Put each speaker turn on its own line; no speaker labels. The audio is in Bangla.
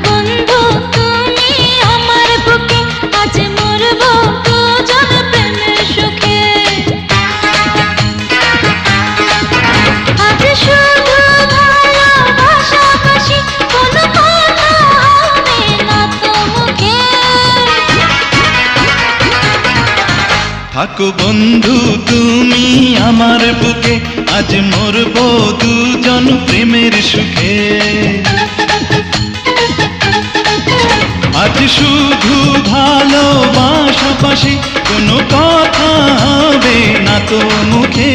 বন্ধু তুমি আমার বুকে, আজ মরবো দুজন প্রেমের সুখে। আজ শুধু ভালোবাসাবাসি, কোনো কথা হবে না তো মুখে।
থাকো বন্ধু তুমি আমার বুকে, আজ মরবো দুজন প্রেমের সুখে। আজ শুধু ভালোবাসাবাসি, কোনো কথা হবে না তো মুখে।